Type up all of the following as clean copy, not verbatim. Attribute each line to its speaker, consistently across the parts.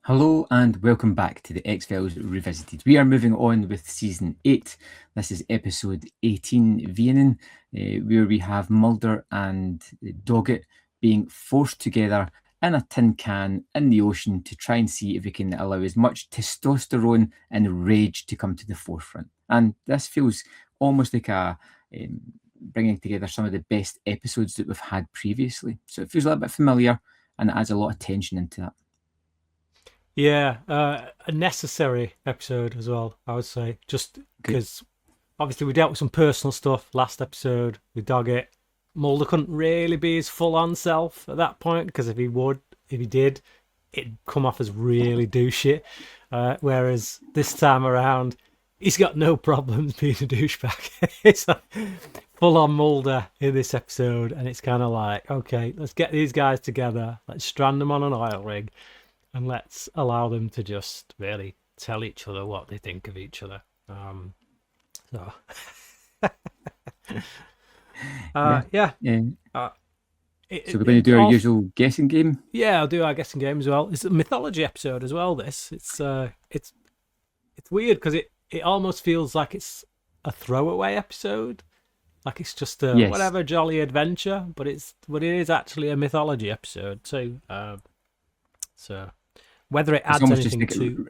Speaker 1: Hello and welcome back to the X-Files Revisited. We are moving on with Season 8. This is Episode 18, Vienen, where we have Mulder and Doggett being forced together in a tin can in the ocean to try and see if we can allow as much testosterone and rage to come to the forefront. And this feels almost like bringing together some of the best episodes that we've had previously. So it feels a little bit familiar and it adds a lot of tension into that.
Speaker 2: Yeah, a necessary episode as well, I would say, just because obviously we dealt with some personal stuff last episode with Doggett. Mulder couldn't really be his full-on self at that point because if he did, it'd come off as really douchey. Whereas this time around, he's got no problems being a douchebag. It's like full-on Mulder in this episode, and it's kind of like, okay, let's get these guys together, let's strand them on an oil rig. And let's allow them to just really tell each other what they think of each other. So, yeah.
Speaker 1: So we're going to do our usual guessing game.
Speaker 2: Yeah, I'll do our guessing game as well. It's a mythology episode as well. It's weird because it almost feels like it's a throwaway episode, like it's just a whatever jolly adventure, but it is actually a mythology episode too. So. Whether it adds anything to...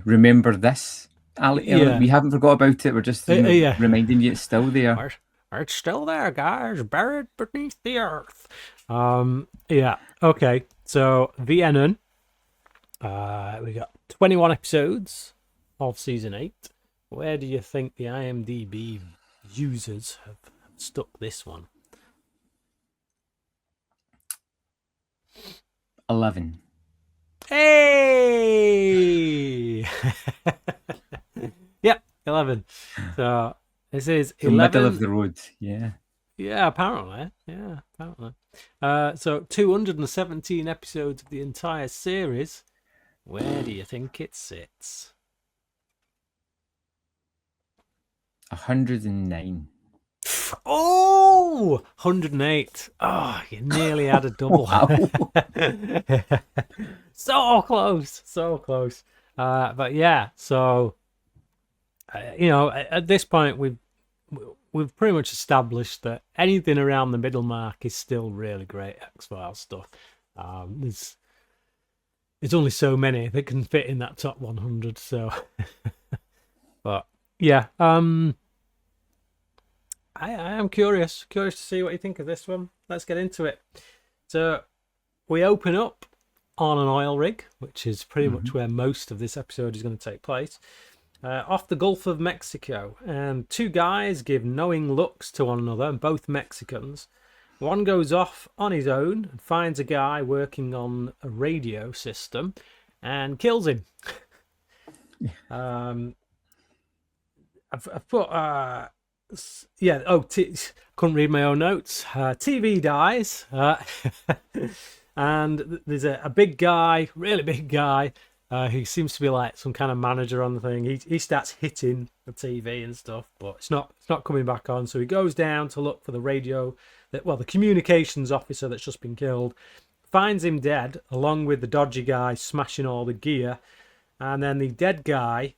Speaker 1: remember this, Ali. Yeah. We haven't forgot about it. We're just reminding you it's still there.
Speaker 2: It's still there, guys. Buried beneath the earth. Okay. So, Vienen. We got 21 episodes of Season 8. Where do you think the IMDb users have stuck this one?
Speaker 1: 11.
Speaker 2: Hey! Yep, 11. So this is 11.
Speaker 1: Middle of the road, yeah.
Speaker 2: Yeah, apparently. So 217 episodes of the entire series. Where do you think it sits?
Speaker 1: 109.
Speaker 2: Oh, 108. Oh, you nearly had a double. So close. But yeah, so at this point we've pretty much established that anything around the middle mark is still really great X-Files stuff. There's only so many that can fit in that top 100. So, but yeah, I am curious to see what you think of this one. Let's get into it. So we open up on an oil rig, which is pretty much where most of this episode is going to take place, off the Gulf of Mexico. And two guys give knowing looks to one another, both Mexicans. One goes off on his own and finds a guy working on a radio system and kills him. I've put... couldn't read my own notes. TV dies, and there's a big guy, really big guy, who seems to be like some kind of manager on the thing. He starts hitting the TV and stuff, but it's not coming back on. So he goes down to look for the communications officer that's just been killed. Finds him dead, along with the dodgy guy smashing all the gear, and then the dead guy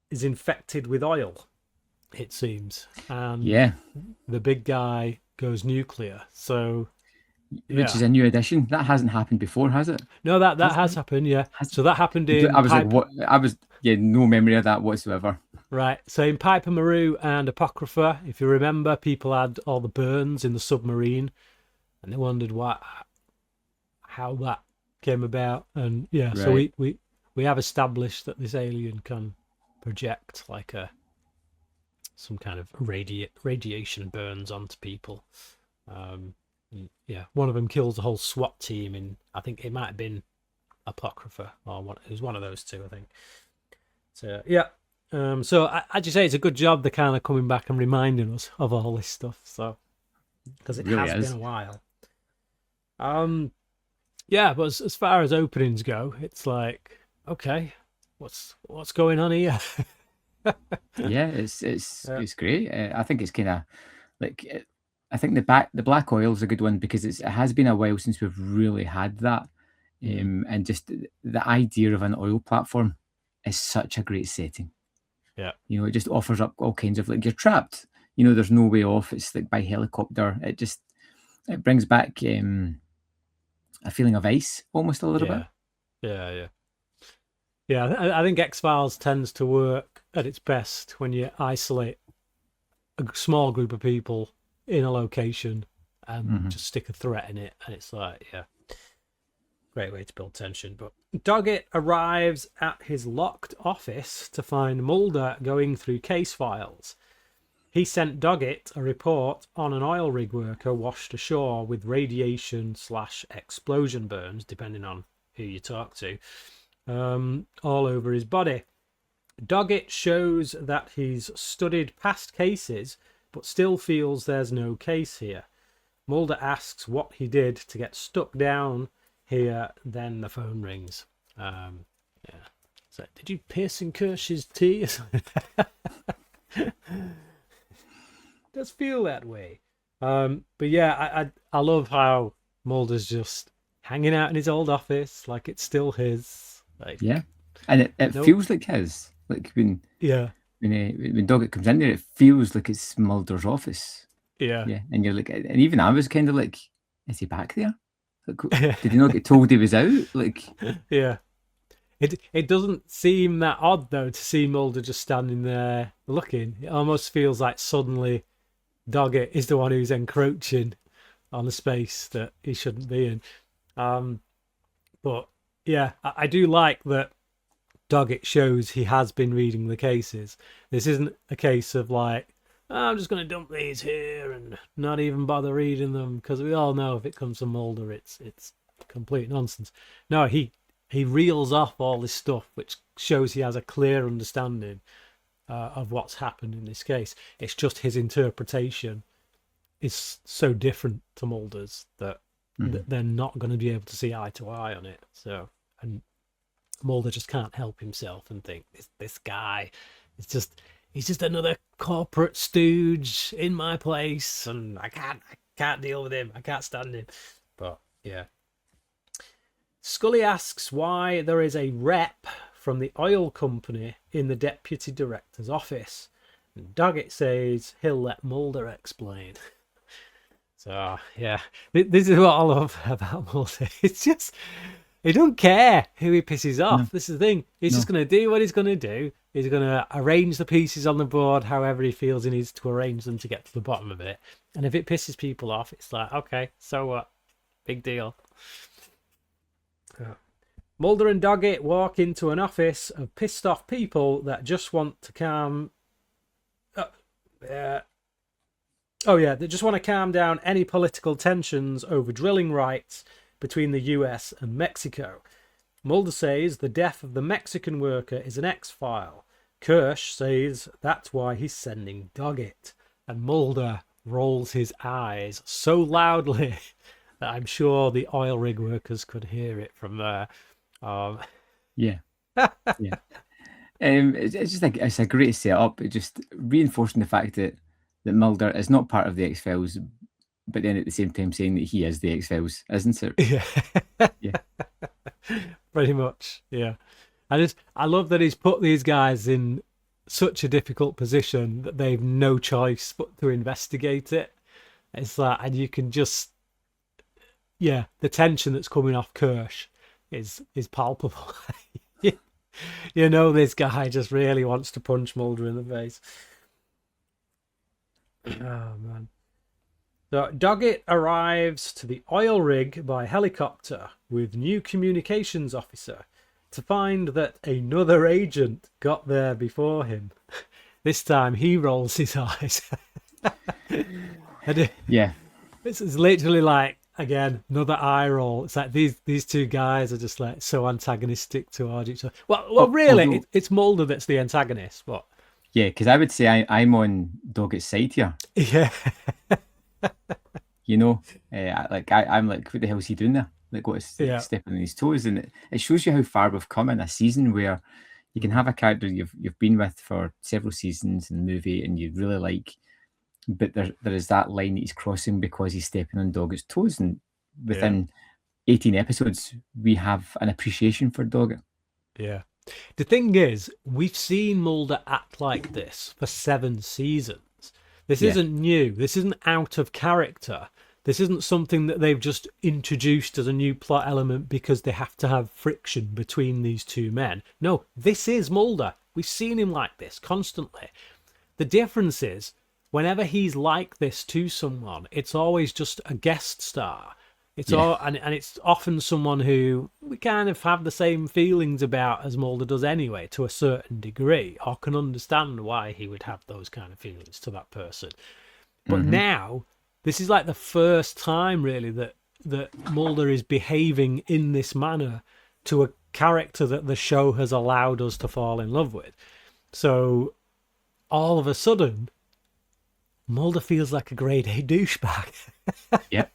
Speaker 2: is infected with oil, it seems, and the big guy goes nuclear. So,
Speaker 1: which is a new addition. That hasn't happened before, has it?
Speaker 2: No, that has happened. Yeah, so that happened in.
Speaker 1: I was like, what? No memory of that whatsoever.
Speaker 2: Right. So in Piper Maru and Apocrypha, if you remember, people had all the burns in the submarine, and they wondered how that came about. And so we have established that this alien can project like some kind of radiation burns onto people. One of them kills the whole SWAT team in, I think it might have been Apocrypha, or it was one of those two, I think. So so as you say, it's a good job they're kind of coming back and reminding us of all this stuff. So because it really has been a while. But as far as openings go, it's like, okay, what's going on here?
Speaker 1: It's great. I think it's kind of like, I think the black oil is a good one because it has been a while since we've really had that. And just the idea of an oil platform is such a great setting.
Speaker 2: Yeah.
Speaker 1: You know, it just offers up all kinds of, like, you're trapped. You know, there's no way off. It's like by helicopter. It brings back a feeling of ice almost a little bit.
Speaker 2: Yeah, I think X-Files tends to work at its best when you isolate a small group of people in a location and just stick a threat in it. And it's like, yeah, great way to build tension. But Doggett arrives at his locked office to find Mulder going through case files. He sent Doggett a report on an oil rig worker washed ashore with radiation/explosion burns, depending on who you talk to, all over his body. Doggett shows that he's studied past cases, but still feels there's no case here. Mulder asks what he did to get stuck down here, then the phone rings. So, did you pierce in Kirsch's tea? Does feel that way. But yeah, I love how Mulder's just hanging out in his old office like it's still his. Like,
Speaker 1: yeah, and it feels like his. Like when Doggett comes in there, it feels like it's Mulder's office.
Speaker 2: Yeah,
Speaker 1: and you're like, and even I was kind of like, is he back there? Like, did he not get told he was out? Like,
Speaker 2: yeah. It doesn't seem that odd though to see Mulder just standing there looking. It almost feels like suddenly Doggett is the one who's encroaching on the space that he shouldn't be in. But yeah, I do like that Doggett shows he has been reading the cases. This isn't a case of like, I'm just going to dump these here and not even bother reading them, because we all know if it comes from Mulder, it's complete nonsense. No, he reels off all this stuff, which shows he has a clear understanding of what's happened in this case. It's just his interpretation is so different to Mulder's that they're not going to be able to see eye to eye on it. So, and Mulder just can't help himself and think this guy is he's just another corporate stooge in my place, and I can't deal with him. I can't stand him. But yeah. Scully asks why there is a rep from the oil company in the deputy director's office. And Doggett says he'll let Mulder explain. So, yeah, this is what I love about Mulder. It's just, he don't care who he pisses off. No. This is the thing. He's just going to do what he's going to do. He's going to arrange the pieces on the board however he feels he needs to arrange them to get to the bottom of it. And if it pisses people off, it's like, okay, so what? Big deal. Mulder and Doggett walk into an office of pissed off people that just want to calm. They just want to calm down any political tensions over drilling rights between the US and Mexico. Mulder says the death of the Mexican worker is an X-file. Kirsch says that's why he's sending Doggett. And Mulder rolls his eyes so loudly that I'm sure the oil rig workers could hear it from there.
Speaker 1: Yeah. It's just like, it's a great setup. It just reinforcing the fact that Mulder is not part of the X-Files, but then at the same time saying that he is the X-Files, isn't it?
Speaker 2: Yeah. Pretty much. Yeah. I love that he's put these guys in such a difficult position that they've no choice but to investigate it. It's like, and you can just, the tension that's coming off Kirsch is palpable. You know, this guy just really wants to punch Mulder in the face. Oh man. So Doggett arrives to the oil rig by helicopter with new communications officer to find that another agent got there before him. This time he rolls his eyes.
Speaker 1: Yeah.
Speaker 2: This is literally like, again, another eye roll. It's like these two guys are just like so antagonistic towards each other. Well, really, it's Mulder that's the antagonist. But
Speaker 1: yeah, because I would say I'm on Doggett's side here.
Speaker 2: Yeah.
Speaker 1: You know, I'm like, what the hell is he doing there? Like, what is stepping on his toes? And it shows you how far we've come in a season where you can have a character you've been with for several seasons in the movie and you really like, but there is that line that he's crossing because he's stepping on Doggett's toes, and within 18 episodes, we have an appreciation for Doggett.
Speaker 2: Yeah. The thing is, we've seen Mulder act like this for 7 seasons. This isn't new. This isn't out of character. This isn't something that they've just introduced as a new plot element because they have to have friction between these two men. No, this is Mulder. We've seen him like this constantly. The difference is, whenever he's like this to someone, it's always just a guest star. It's all, and it's often someone who we kind of have the same feelings about as Mulder does anyway, to a certain degree, or can understand why he would have those kind of feelings to that person. But now, this is like the first time, really, that Mulder is behaving in this manner to a character that the show has allowed us to fall in love with. So, all of a sudden, Mulder feels like a grade A douchebag.
Speaker 1: Yep.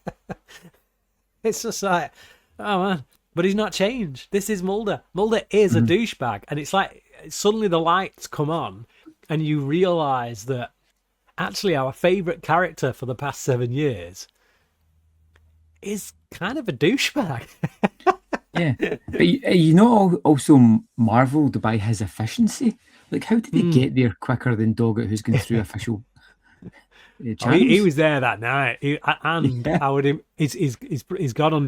Speaker 2: It's just like, oh man, but he's not changed. This is Mulder. Mulder is a douchebag. And it's like, suddenly the lights come on and you realise that actually our favourite character for the past 7 years is kind of a douchebag.
Speaker 1: Yeah. But you know, also marvelled by his efficiency. Like, how did he get there quicker than Doggett, who's going through official channels?
Speaker 2: He was there that night. He's got under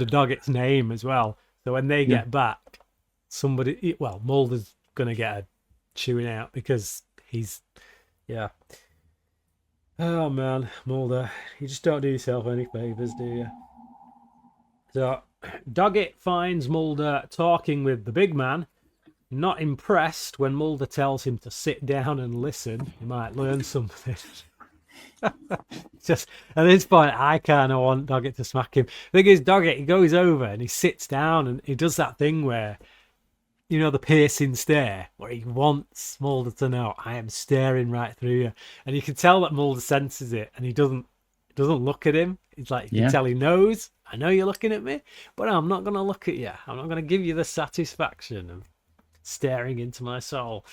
Speaker 2: Doggett's name as well. So when they get back, Mulder's going to get a chewing out because he's, Oh man, Mulder, you just don't do yourself any favours, do you? So Doggett finds Mulder talking with the big man. Not impressed when Mulder tells him to sit down and listen. He might learn something. Just at this point, I kind of want Doggett to smack him. The thing is, Doggett, he goes over and he sits down and he does that thing where, you know, the piercing stare, where he wants Mulder to know, I am staring right through you. And you can tell that Mulder senses it and he doesn't look at him. It's like, you can tell he knows, I know you're looking at me, but I'm not going to look at you. I'm not going to give you the satisfaction of staring into my soul.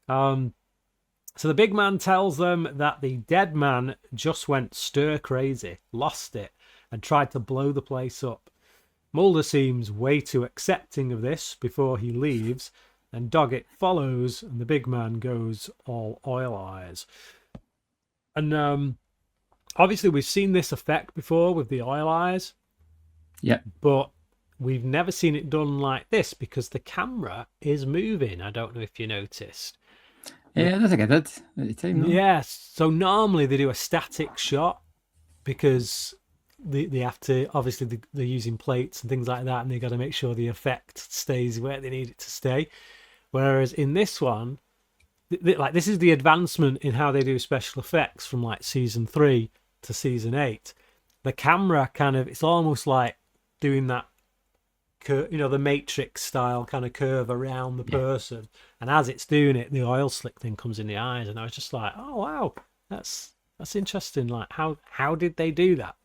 Speaker 2: So the big man tells them that the dead man just went stir crazy, lost it, and tried to blow the place up. Mulder seems way too accepting of this before he leaves, and Doggett follows, and the big man goes all oil eyes. And obviously we've seen this effect before with the oil eyes.
Speaker 1: Yeah.
Speaker 2: But we've never seen it done like this because the camera is moving. I don't know if you noticed.
Speaker 1: Yeah, I don't think I did at the time. No.
Speaker 2: Yes. So normally they do a static shot because they have to, obviously they're using plates and things like that, and they got to make sure the effect stays where they need it to stay. Whereas in this one, like, this is the advancement in how they do special effects from like season 3 to season 8. The camera kind of, it's almost like doing that, you know, the Matrix style kind of curve around the person, and as it's doing it, the oil slick thing comes in the eyes, and I was just like, oh wow, that's interesting. Like, how did they do that?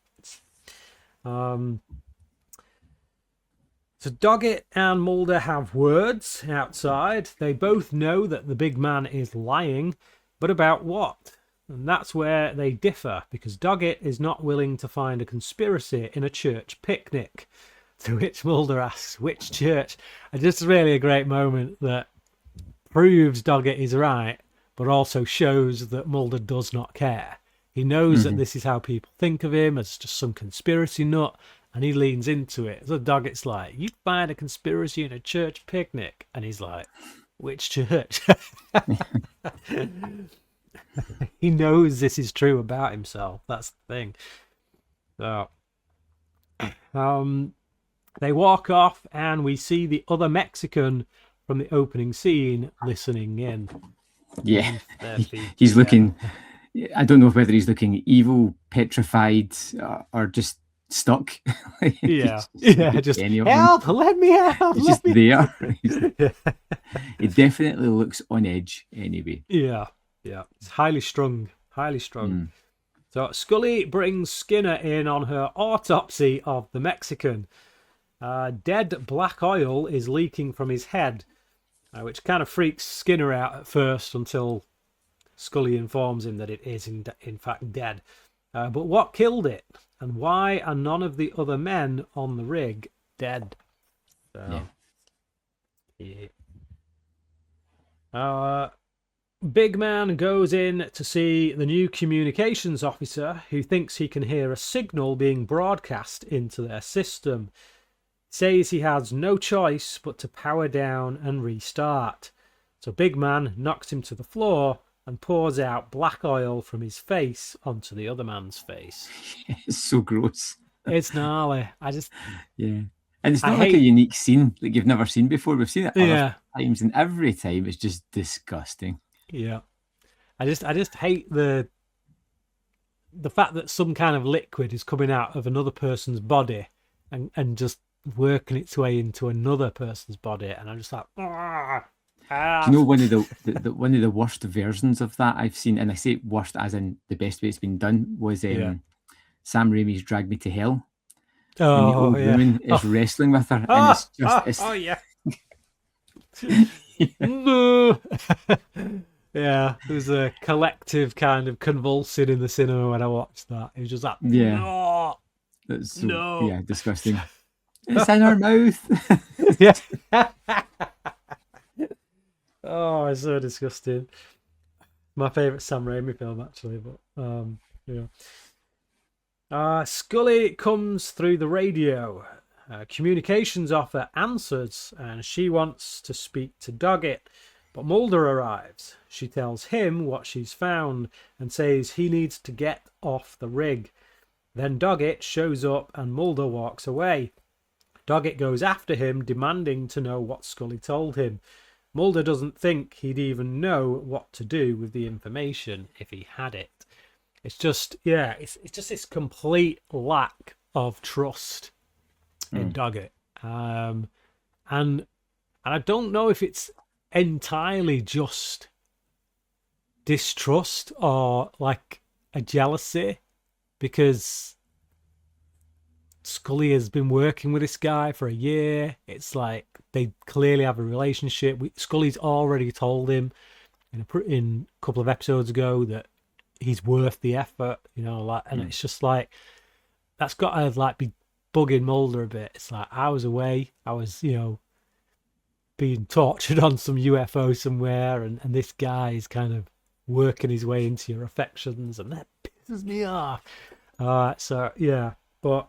Speaker 2: So Doggett and Mulder have words outside. They both know that the big man is lying, but about what? And that's where they differ, because Doggett is not willing to find a conspiracy in a church picnic. To which Mulder asks, which church? And just really a great moment that proves Doggett is right, but also shows that Mulder does not care. He knows that this is how people think of him, as just some conspiracy nut, and he leans into it. So Doggett's like, you find a conspiracy in a church picnic? And he's like, which church? He knows this is true about himself. That's the thing. So, they walk off, and we see the other Mexican from the opening scene listening in.
Speaker 1: Yeah, he's looking. I don't know whether he's looking evil, petrified, or just stuck.
Speaker 2: Just help! Let me out!
Speaker 1: He's just there. He definitely looks on edge anyway.
Speaker 2: Yeah. He's highly strung. So Scully brings Skinner in on her autopsy of the Mexican. Dead black oil is leaking from his head, which kind of freaks Skinner out at first until Scully informs him that it is in fact dead. But what killed it, and why are none of the other men on the rig dead. So,
Speaker 1: Yeah.
Speaker 2: Big Man goes in to see the new communications officer, who thinks he can hear a signal being broadcast into their system. Says he has no choice but to power down and restart. So Big Man knocks him to the floor and pours out black oil from his face onto the other man's face.
Speaker 1: It's so gross.
Speaker 2: It's gnarly.
Speaker 1: Yeah. And it's not like a unique scene that you've never seen before. We've seen it other times, and every time it's just disgusting.
Speaker 2: Yeah. I just hate the fact that some kind of liquid is coming out of another person's body and just working its way into another person's body, and I'm just like, ah.
Speaker 1: Do you know one of the worst versions of that I've seen, and I say worst as in the best way it's been done, was Sam Raimi's Drag Me to Hell.
Speaker 2: Oh,
Speaker 1: and the old woman is wrestling with her, and it's just
Speaker 2: No. Yeah, there was a collective kind of convulsing in the cinema when I watched that. It was just like, no,
Speaker 1: that's so, disgusting. It's in her mouth.
Speaker 2: Yeah. Oh, it's so disgusting. My favourite Sam Raimi film, actually, but Scully comes through the radio. Communications officer answers, and she wants to speak to Doggett. But Mulder arrives. She tells him what she's found and says he needs to get off the rig. Then Doggett shows up and Mulder walks away. Doggett goes after him, demanding to know what Scully told him. Mulder doesn't think he'd even know what to do with the information if he had it. It's just, it's just this complete lack of trust in Doggett. And I don't know if it's entirely just distrust or like a jealousy, because Scully has been working with this guy for a year. It's like they clearly have a relationship. Scully's already told him in a couple of episodes ago that he's worth the effort, and it's just like that's got to like be bugging Mulder a bit. It's like, I was away, I was being tortured on some UFO somewhere, and this guy is kind of working his way into your affections, and that pisses me off. But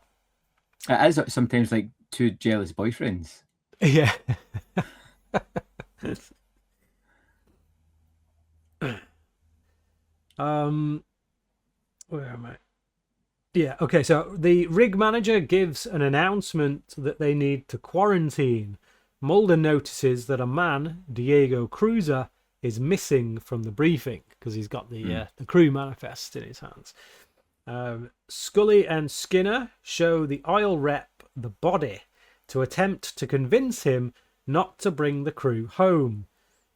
Speaker 1: it is sometimes like two jealous boyfriends.
Speaker 2: Yeah. Where am I? Yeah, okay, so the rig manager gives an announcement that they need to quarantine. Mulder notices that a man, Diego Cruiser, is missing from the briefing because he's got the crew manifest in his hands. Scully and Skinner show the oil rep the body to attempt to convince him not to bring the crew home.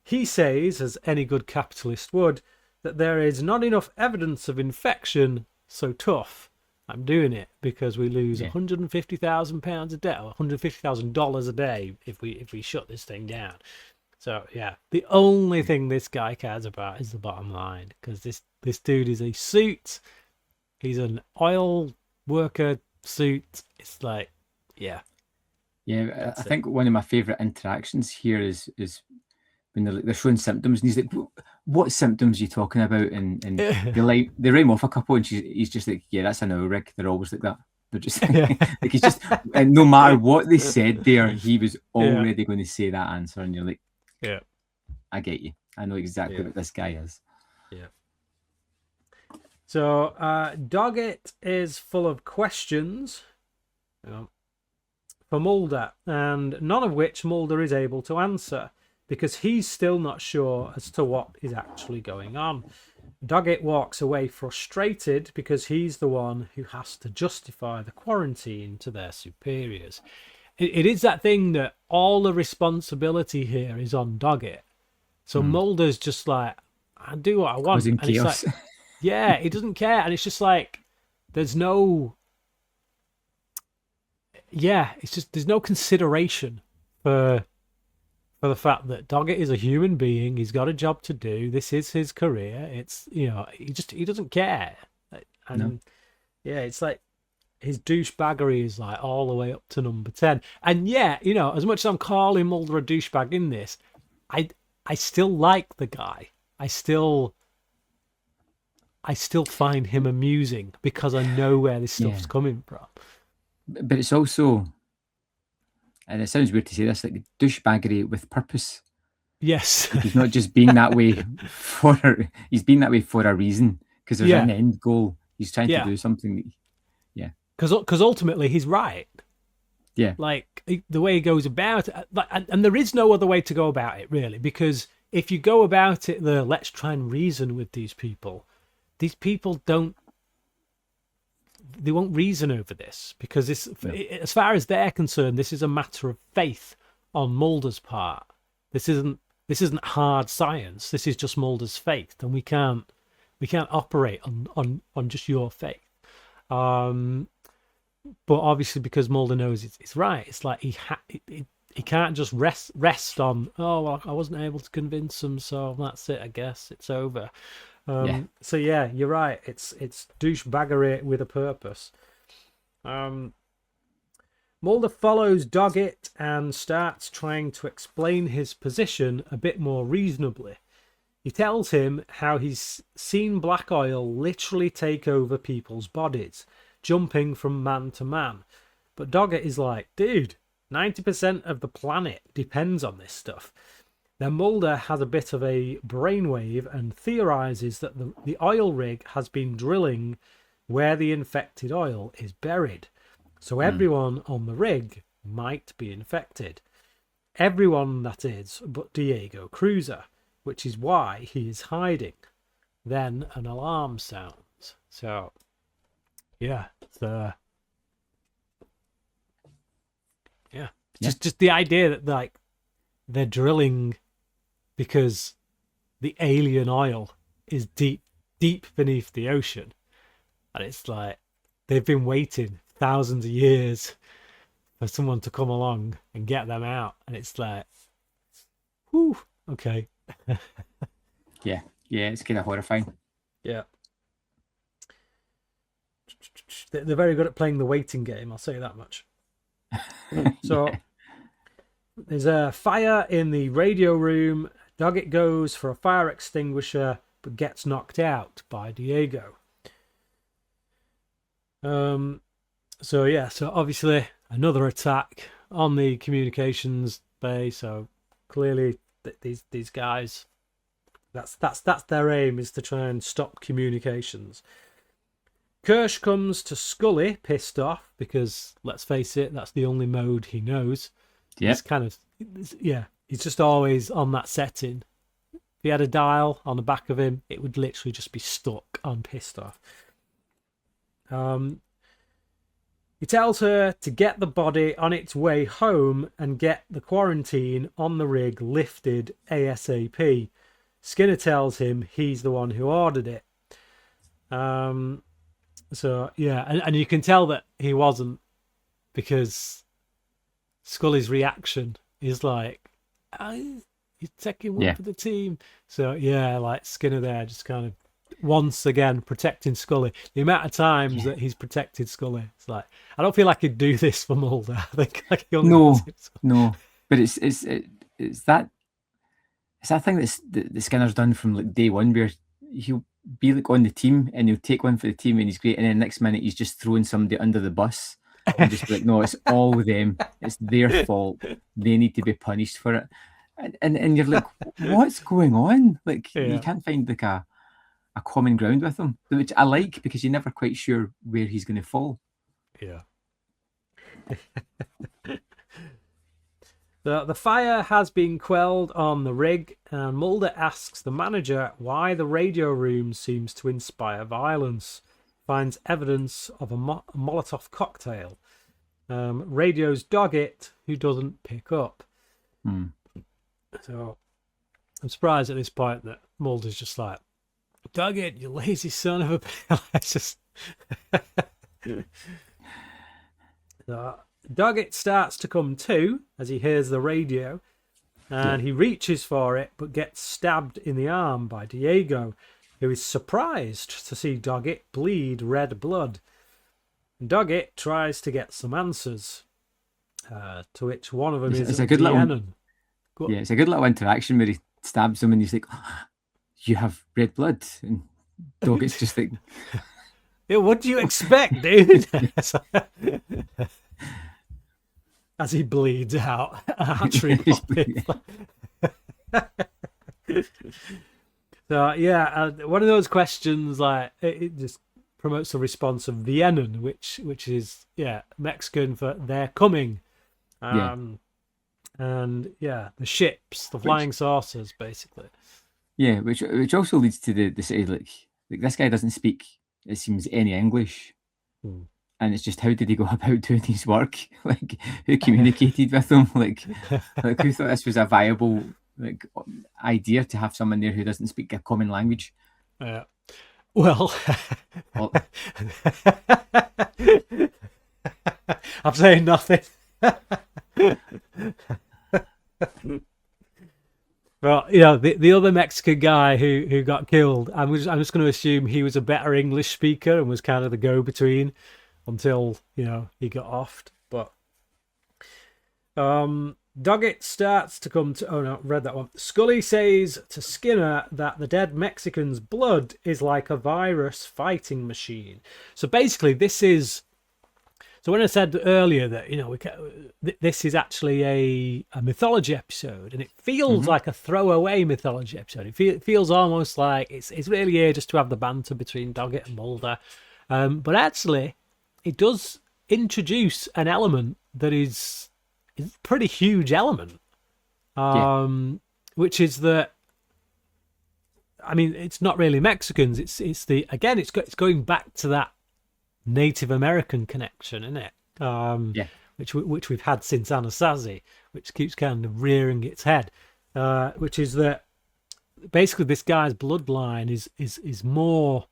Speaker 2: He says, as any good capitalist would, that there is not enough evidence of infection, so tough. I'm doing it because we lose £150,000 a day, or $150,000 a day if we shut this thing down. So the only thing this guy cares about is the bottom line, because this dude is a suit. He's an oil worker suit. It's like, I
Speaker 1: think one of my favourite interactions here is when they're showing symptoms, and he's like, "What symptoms are you talking about?" And they rhyme off a couple, and he's just like, "Yeah, that's an oil rig. They're always like that. They're just like he's just, and no matter what they said there, he was already going to say that answer, and you're like,
Speaker 2: yeah,
Speaker 1: I get you. I know exactly what this guy is."
Speaker 2: Yeah. So Doggett is full of questions for Mulder, and none of which Mulder is able to answer, because he's still not sure as to what is actually going on. Doggett walks away frustrated because he's the one who has to justify the quarantine to their superiors. It is that thing that all the responsibility here is on Doggett. So Mulder's just like, I do what I want.
Speaker 1: And chaos.
Speaker 2: It's like, he doesn't care. And it's just like, there's no... it's just, there's no consideration for the fact that Doggett is a human being. He's got a job to do. This is his career. It's, he doesn't care. And it's like, his douchebaggery is like all the way up to number 10. And yeah, you know, as much as I'm calling Mulder a douchebag in this, I still like the guy. I still find him amusing because I know where this stuff's coming from.
Speaker 1: But it's also, and it sounds weird to say this, like douchebaggery with purpose.
Speaker 2: Yes.
Speaker 1: Like he's not just being that way he's being that way for a reason, because there's an end goal. He's trying to do something.
Speaker 2: Because ultimately he's right.
Speaker 1: Yeah.
Speaker 2: Like the way he goes about it, and there is no other way to go about it really, because if you go about it let's try and reason with these people they won't reason over this, because as far as they're concerned, this is a matter of faith on Mulder's part. This isn't hard science. This is just Mulder's faith, and we can't operate on just your faith. But obviously, because Mulder knows it's right, it's like he can't just rest on, oh well, I wasn't able to convince them, so that's it. I guess it's over. So yeah, you're right. It's douchebaggery with a purpose. Mulder follows Doggett and starts trying to explain his position a bit more reasonably. He tells him how he's seen black oil literally take over people's bodies, jumping from man to man. But Doggett is like, dude, 90% of the planet depends on this stuff. Then Mulder has a bit of a brainwave and theorizes that the oil rig has been drilling where the infected oil is buried. So everyone on the rig might be infected. Everyone, that is, but Diego Cruiser, which is why he is hiding. Then an alarm sounds. So, yeah, just the idea that like they're drilling because the alien oil is deep beneath the ocean, and it's like they've been waiting thousands of years for someone to come along and get them out, and it's like, whew, okay.
Speaker 1: yeah, it's kind of horrifying.
Speaker 2: Yeah, they're very good at playing the waiting game, I'll say that much. So there's a fire in the radio room. Doggett goes for a fire extinguisher but gets knocked out by Diego. So obviously another attack on the communications bay. So clearly these guys, that's their aim, is to try and stop communications. Kirsch comes to Scully, pissed off, because let's face it, that's the only mode he knows.
Speaker 1: Yeah.
Speaker 2: He's kind of, he's just always on that setting. If he had a dial on the back of him, it would literally just be stuck on pissed off. He tells her to get the body on its way home and get the quarantine on the rig lifted ASAP. Skinner tells him he's the one who ordered it. So, yeah, and you can tell that he wasn't, because Scully's reaction is like, he's taking one for the team. So, yeah, like Skinner there just kind of once again protecting Scully. The amount of times that he's protected Scully, it's like, I don't feel like he'd do this for Mulder. I think like he only
Speaker 1: no, but it's that thing that Skinner's done from like day one, where he'll be like on the team and he'll take one for the team and he's great, and then next minute he's just throwing somebody under the bus and just be like, no, it's all them, it's their fault, they need to be punished for it, and you're like, what's going on? Like, you can't find like a common ground with him, which I like, because you're never quite sure where he's going to fall.
Speaker 2: The fire has been quelled on the rig, and Mulder asks the manager why the radio room seems to inspire violence. Finds evidence of a Molotov cocktail. Radios Doggett, who doesn't pick up. So I'm surprised at this point that Mulder's just like, Doggett, you lazy son of a bitch. Doggett starts to come to as he hears the radio, and he reaches for it but gets stabbed in the arm by Diego, who is surprised to see Doggett bleed red blood. Doggett tries to get some answers, to which one of them is
Speaker 1: a good
Speaker 2: Vienen.
Speaker 1: little, it's a good little interaction where he stabs him and he's like, "You have red blood," and Doggett's just like,
Speaker 2: "Yeah, what do you expect, dude?" As he bleeds out, artery popping. So yeah, one of those questions, like it just promotes the response of Vienen, which is Mexican for "they're coming," and the ships, the flying saucers, basically.
Speaker 1: Yeah, which also leads to the sort of like this guy doesn't speak, it seems, any English. And it's just, how did he go about doing his work? Like, who communicated with him? Like who thought this was a viable idea to have someone there who doesn't speak a common language?
Speaker 2: Well, I'm saying nothing. Well, the other Mexican guy who got killed, I'm just going to assume he was a better English speaker and was kind of the go-between until he got offed. But Doggett starts to come to... Oh no, read that one. Scully says to Skinner that the dead Mexican's blood is like a virus fighting machine. So basically, this is... So when I said earlier that this is actually a mythology episode, and it feels like a throwaway mythology episode. It feels almost like it's really here just to have the banter between Doggett and Mulder, but actually, it does introduce an element that is a pretty huge element, which is that. I mean, it's not really Mexicans. It's going back to that Native American connection, isn't it? Which we've had since Anasazi, which keeps kind of rearing its head, which is that basically this guy's bloodline is more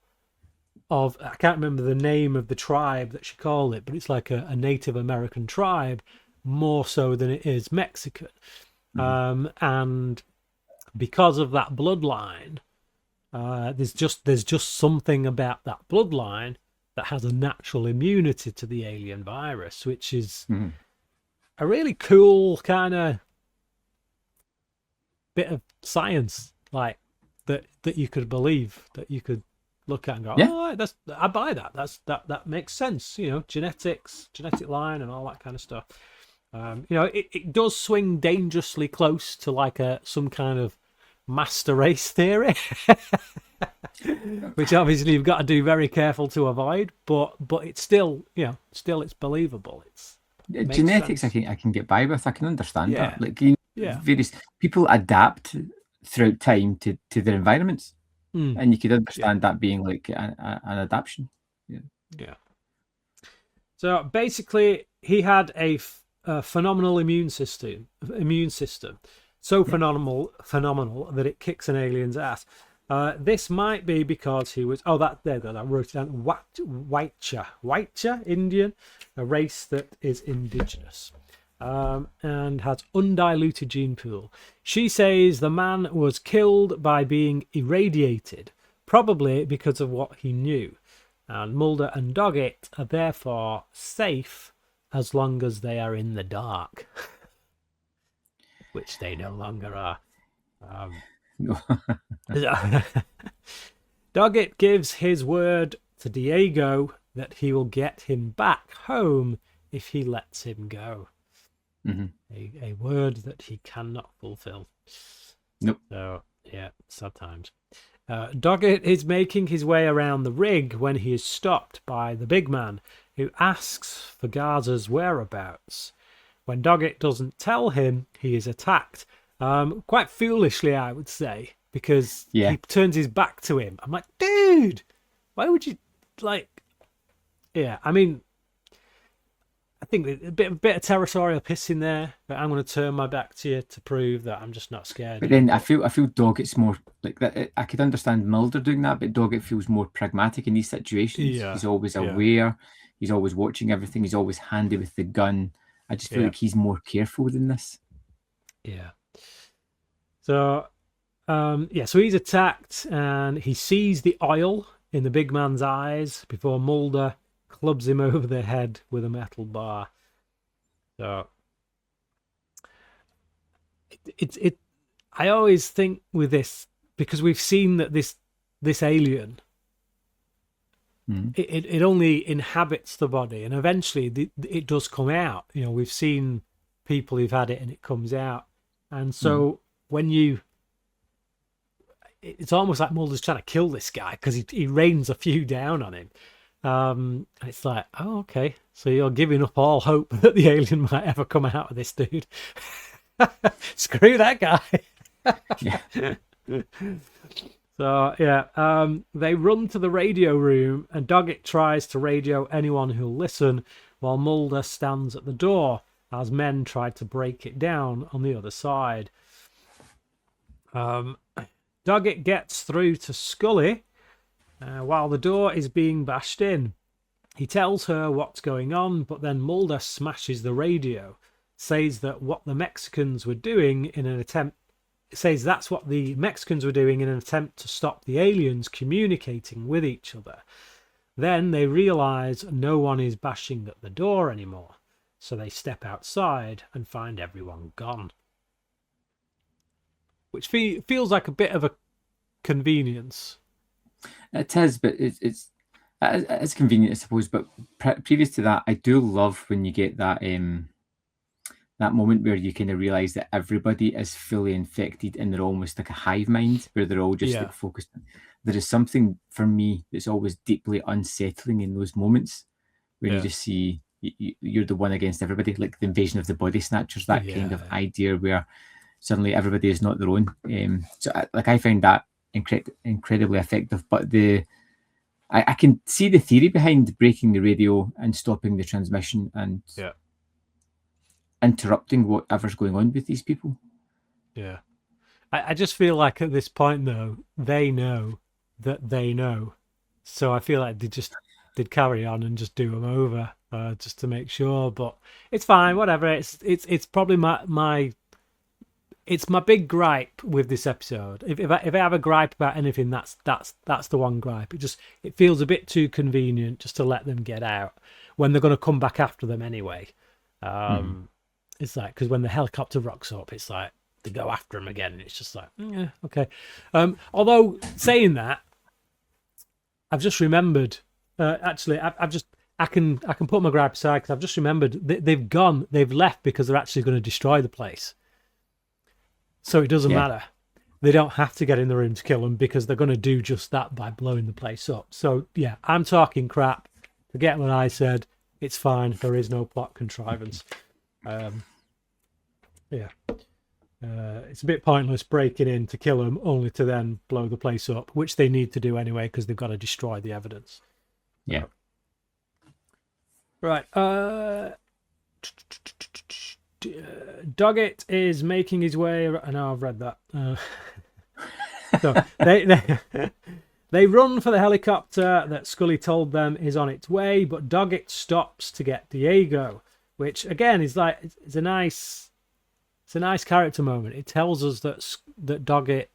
Speaker 2: of, I can't remember the name of the tribe that she called it, but it's like a Native American tribe more so than it is Mexican, and because of that bloodline, there's just something about that bloodline that has a natural immunity to the alien virus, which is a really cool kind of bit of science, like that you could believe, that you could look at and go, "Oh, I buy that. That makes sense." Genetics, genetic line, and all that kind of stuff. It does swing dangerously close to like some kind of master race theory. Which obviously you've got to do very careful to avoid, but it's still it's believable. It
Speaker 1: genetics
Speaker 2: sense.
Speaker 1: I can get by with. I can understand that. Like various people adapt throughout time to their environments, and you could understand that being like an adaptation.
Speaker 2: So basically, he had a phenomenal immune system, so phenomenal that it kicks an alien's ass. This might be because he was... I wrote it down. Huaycha Indian, a race that is indigenous, and has undiluted gene pool. She says the man was killed by being irradiated, probably because of what he knew. And Mulder and Doggett are therefore safe as long as they are in the dark, which they no longer are. Doggett gives his word to Diego that he will get him back home if he lets him go. A word that he cannot fulfill.
Speaker 1: Nope.
Speaker 2: So sad times. Doggett is making his way around the rig when he is stopped by the big man, who asks for Garza's whereabouts. When Doggett doesn't tell him, he is attacked. Quite foolishly, I would say, because he turns his back to him. I'm like, dude, why would you, I mean, I think a bit of territorial piss in there, but I'm going to turn my back to you to prove that I'm just not scared.
Speaker 1: But then I feel Doggett's more like that. I could understand Mulder doing that, but Doggett feels more pragmatic in these situations. He's always aware. He's always watching everything. He's always handy with the gun. I just feel like he's more careful than this.
Speaker 2: Yeah. So, so he's attacked and he sees the oil in the big man's eyes before Mulder clubs him over the head with a metal bar. So it I always think with this, because we've seen that this alien, it only inhabits the body, and eventually it does come out. You know, we've seen people who've had it and it comes out, and so when it's almost like Mulder's trying to kill this guy because he rains a few down on him. It's like, oh, okay, so you're giving up all hope that the alien might ever come out of this dude. Screw that guy.
Speaker 1: Yeah.
Speaker 2: So yeah, they run to the radio room, and Doggett tries to radio anyone who'll listen, while Mulder stands at the door as men try to break it down on the other side. Doggett gets through to Scully while the door is being bashed in. He tells her what's going on, but then Mulder smashes the radio, says that what the Mexicans were doing in an attempt that's what the Mexicans were doing in an attempt to stop the aliens communicating with each other. Then they realise no one is bashing at the door anymore, so they step outside and find everyone gone. Which feels like a bit of a convenience.
Speaker 1: It is, but it's convenient, I suppose. But previous to that, I do love when you get that that moment where you kind of realise that everybody is fully infected and they're almost like a hive mind, where they're all just like focused. There is something for me that's always deeply unsettling in those moments when you just see you're the one against everybody, like the invasion of the body snatchers, that kind of idea where suddenly everybody is not their own. So I find that incredibly effective. But I can see the theory behind breaking the radio and stopping the transmission and interrupting whatever's going on with these people.
Speaker 2: Yeah. I just feel like at this point, though, they know that they know. So I feel like they'd carry on and just do them over just to make sure. But it's fine, whatever. It's probably my big gripe with this episode. If I have a gripe about anything, that's the one gripe. It feels a bit too convenient just to let them get out when they're going to come back after them anyway. It's like, because when the helicopter rocks up, it's like they go after him again, and it's just like, yeah, okay. Although saying that, I've just remembered. Actually, I can put my gripe aside because I've just remembered they've left because they're actually going to destroy the place. So it doesn't matter. They don't have to get in the room to kill them because they're going to do just that by blowing the place up. So yeah, I'm talking crap. Forget what I said. It's fine. There is no plot contrivance. It's a bit pointless breaking in to kill them only to then blow the place up, which they need to do anyway because they've got to destroy the evidence.
Speaker 1: Yeah.
Speaker 2: Right. Doggett is making his way. I know I've read that. So they run for the helicopter that Scully told them is on its way, but Doggett stops to get Diego, which again is like it's a nice character moment. It tells us that Doggett,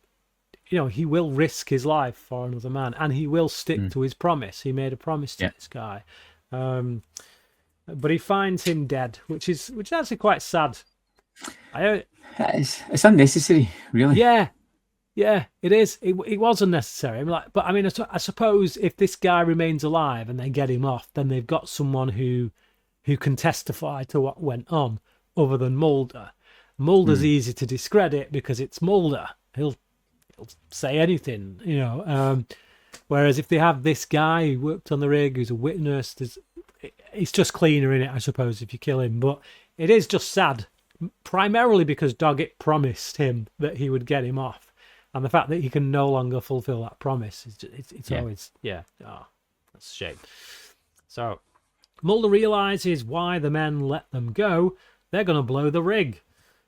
Speaker 2: he will risk his life for another man, and he will stick to his promise. He made a promise to this guy. But he finds him dead, which is actually quite sad.
Speaker 1: It's unnecessary, really.
Speaker 2: Yeah, it is. It was unnecessary. I suppose if this guy remains alive and they get him off, then they've got someone who can testify to what went on, other than Mulder. Mulder's easy to discredit because it's Mulder. He'll say anything, Whereas if they have this guy who worked on the rig, who's a witness, it's just cleaner in it, I suppose, if you kill him. But it is just sad, primarily because Doggett promised him that he would get him off, and the fact that he can no longer fulfill that promise it's always that's a shame. So Mulder realizes why the men let them go. They're going to blow the rig.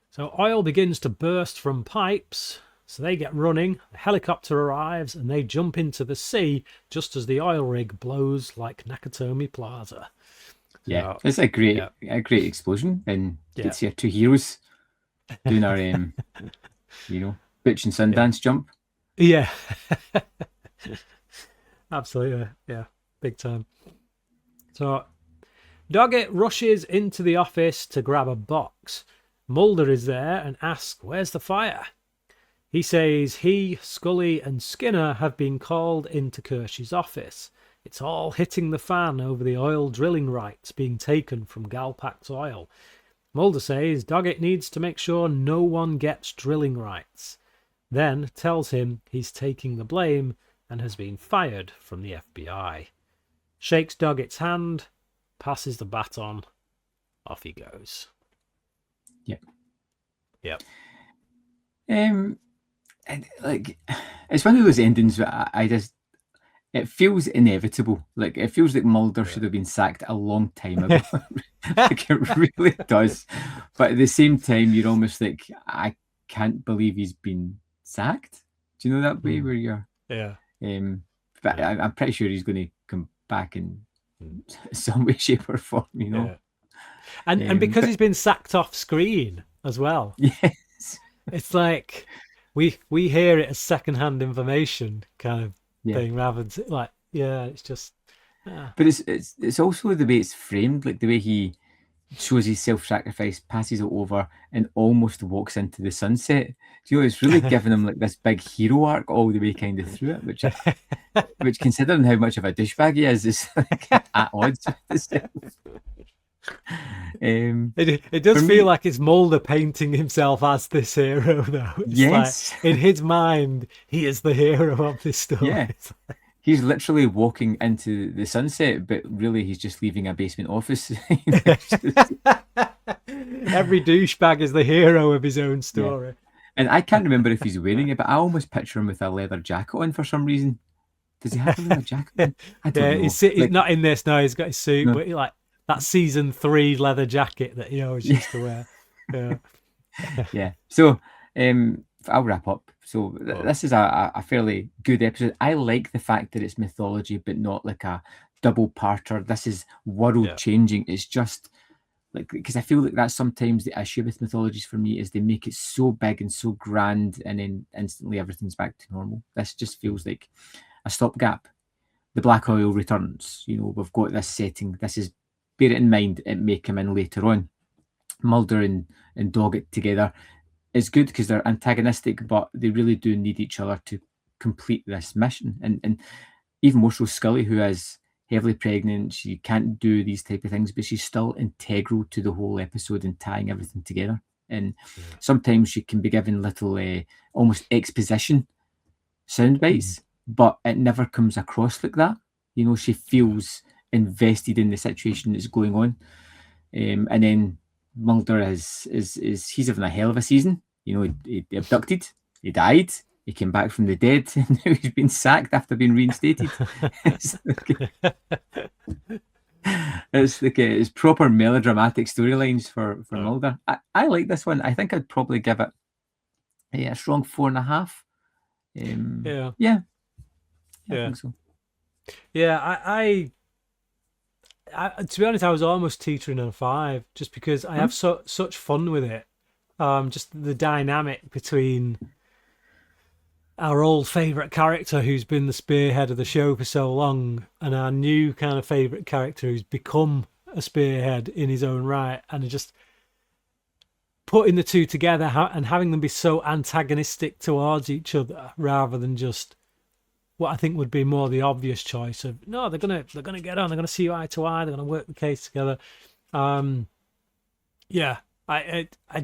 Speaker 2: So oil begins to burst from pipes. So they get running, the helicopter arrives, and they jump into the sea just as the oil rig blows like Nakatomi Plaza.
Speaker 1: Yeah, it's a great explosion, and you can see our two heroes doing our, Butch and Sundance jump.
Speaker 2: Yeah, absolutely, yeah, big time. So Doggett rushes into the office to grab a box. Mulder is there and asks, "Where's the fire?" He says he, Scully, and Skinner have been called into Kersh's office. It's all hitting the fan over the oil drilling rights being taken from Galpac's oil. Mulder says Doggett needs to make sure no one gets drilling rights. Then tells him he's taking the blame and has been fired from the FBI. Shakes Doggett's hand, passes the baton, off he goes. Yep.
Speaker 1: And like, it's one of those endings where I just, it feels inevitable. Like, it feels like Mulder should have been sacked a long time ago. Like, it really does. But at the same time, you're almost like, I can't believe he's been sacked. Do you know that way where you're?
Speaker 2: Yeah.
Speaker 1: But I'm pretty sure he's going to come back in some way, shape, or form. You know.
Speaker 2: Yeah. And because he's been sacked off screen as well.
Speaker 1: Yes.
Speaker 2: It's like we hear it as secondhand information kind of thing, rather than like, it's just.
Speaker 1: But it's also the way it's framed, like the way he shows his self-sacrifice, passes it over, and almost walks into the sunset. Do you know, it's really giving him like this big hero arc all the way kind of through it, which considering how much of a douchebag he is like at odds with himself.
Speaker 2: It does feel like it's Mulder painting himself as this hero, though. It's
Speaker 1: yes.
Speaker 2: Like, in his mind, he is the hero of this story.
Speaker 1: Yeah. He's literally walking into the sunset, but really he's just leaving a basement office.
Speaker 2: Every douchebag is the hero of his own story.
Speaker 1: Yeah. And I can't remember if he's wearing it, but I almost picture him with a leather jacket on for some reason. Does he have a leather jacket on? I don't know.
Speaker 2: He's not in this now. He's got his suit, but like that season 3 leather jacket that he always used to wear.
Speaker 1: Yeah. So I'll wrap up. So this is a fairly good episode. I like the fact that it's mythology, but not like a double parter. This is world changing. It's just like, because I feel like that's sometimes the issue with mythologies for me, is they make it so big and so grand, and then instantly everything's back to normal. This just feels like a stopgap. The black oil returns. You know, we've got this setting. This is, bear it in mind, it may come in later on. Mulder and Doggett together is good because they're antagonistic, but they really do need each other to complete this mission. And even more so Scully, who is heavily pregnant, she can't do these type of things, but she's still integral to the whole episode and tying everything together. And sometimes she can be given little almost exposition sound bites, but it never comes across like that. You know, she feels invested in the situation that's going on. And then Mulder is he's having a hell of a season. You know, he abducted, he died, he came back from the dead, and now he's been sacked after being reinstated. It's proper melodramatic storylines for Mulder. I like this one. I think I'd probably give it a strong 4.5. I think so.
Speaker 2: Yeah, I to be honest, I was almost teetering on 5, just because I have such fun with it. Just the dynamic between our old favourite character who's been the spearhead of the show for so long, and our new kind of favourite character who's become a spearhead in his own right, and just putting the two together and having them be so antagonistic towards each other, rather than just what I think would be more the obvious choice of, no, they're gonna get on, they're gonna see eye to eye, they're gonna work the case together. I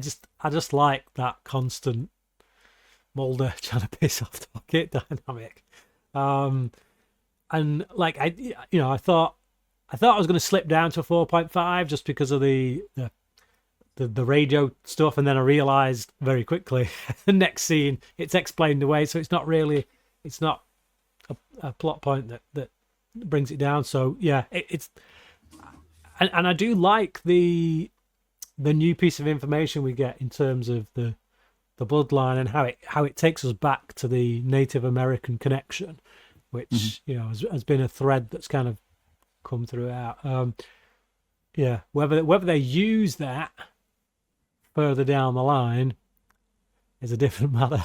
Speaker 2: just like that constant Mulder trying to piss off Doggett dynamic. And like I thought I was gonna slip down to a 4.5 just because of the radio stuff, and then I realised very quickly the next scene it's explained away, so it's not a plot point that brings it down. So yeah, it's and I do like the new piece of information we get in terms of the bloodline and how it takes us back to the Native American connection, which has been a thread that's kind of come throughout. Whether they use that further down the line is a different matter.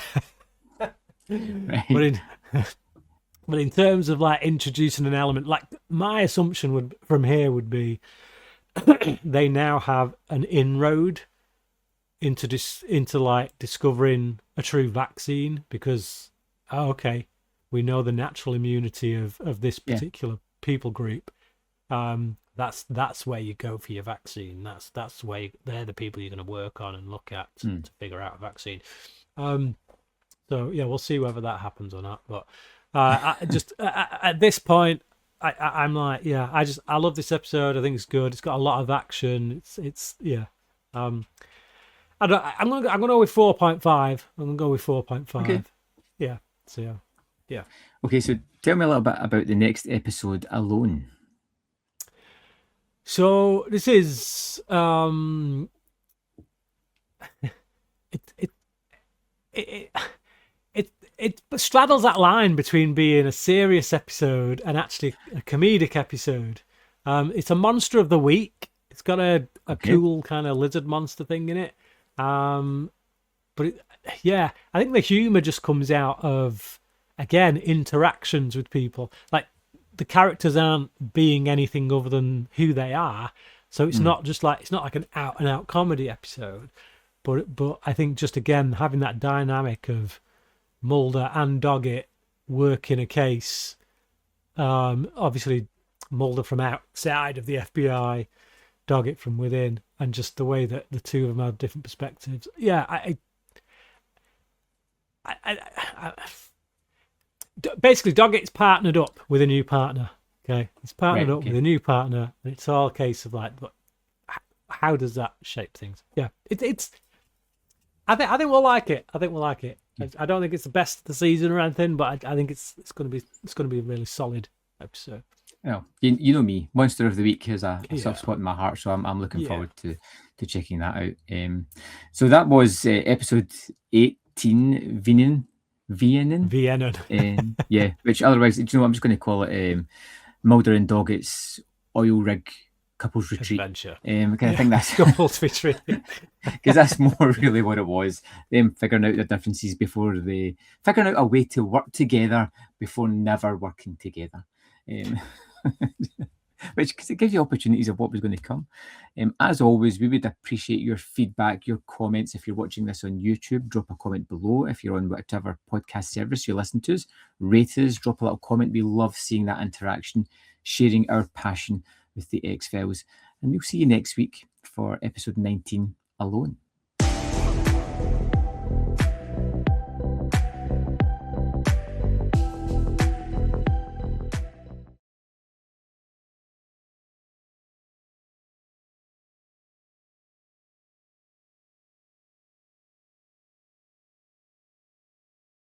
Speaker 1: Right.
Speaker 2: But in terms of like introducing an element, like my assumption would be they now have an inroad into like discovering a true vaccine, because we know the natural immunity of this particular people group. That's where you go for your vaccine. That's where they're the people you're going to work on and look at to figure out a vaccine. So yeah, we'll see whether that happens or not. But at this point, I'm like, I love this episode. I think it's good. It's got a lot of action. It's I'm gonna go with 4.5. I'm gonna go with 4.5. Okay. Yeah. So yeah.
Speaker 1: Okay, so tell me a little bit about the next episode, Alone.
Speaker 2: So this is it straddles that line between being a serious episode and actually a comedic episode. It's a monster of the week. It's got a cool kind of lizard monster thing in it. But I think the humor just comes out of, again, interactions with people. Like, the characters aren't being anything other than who they are, so it's not like an out and out comedy episode. But I think just, again, having that dynamic of Mulder and Doggett working a case, obviously Mulder from outside of the FBI, Doggett from within, and just the way that the two of them have different perspectives. Basically, Doggett's partnered up with a new partner. Okay, he's partnered up with a new partner, and it's all a case of like, how does that shape things? Yeah, it's. I think we'll like it. I don't think it's the best of the season or anything, but I think it's going to be a really solid episode.
Speaker 1: Oh, you know me, Monster of the Week is a soft spot in my heart, so I'm looking forward to checking that out. So that was episode 18, Vienen. Which otherwise, do you know what, I'm just going to call it Mulder and Doggett's oil rig couples retreat.
Speaker 2: Adventure.
Speaker 1: I think that's
Speaker 2: couples retreat,
Speaker 1: because that's more really what it was. Them figuring out the differences before figuring out a way to work together before never working together. Which it gives you opportunities of what was going to come. As always, we would appreciate your feedback, your comments. If you're watching this on YouTube, drop a comment below. If you're on whatever podcast service you listen to us, rate us, drop a little comment. We love seeing that interaction, sharing our passion with the X-Files. And we'll see you next week for episode 19, Alone.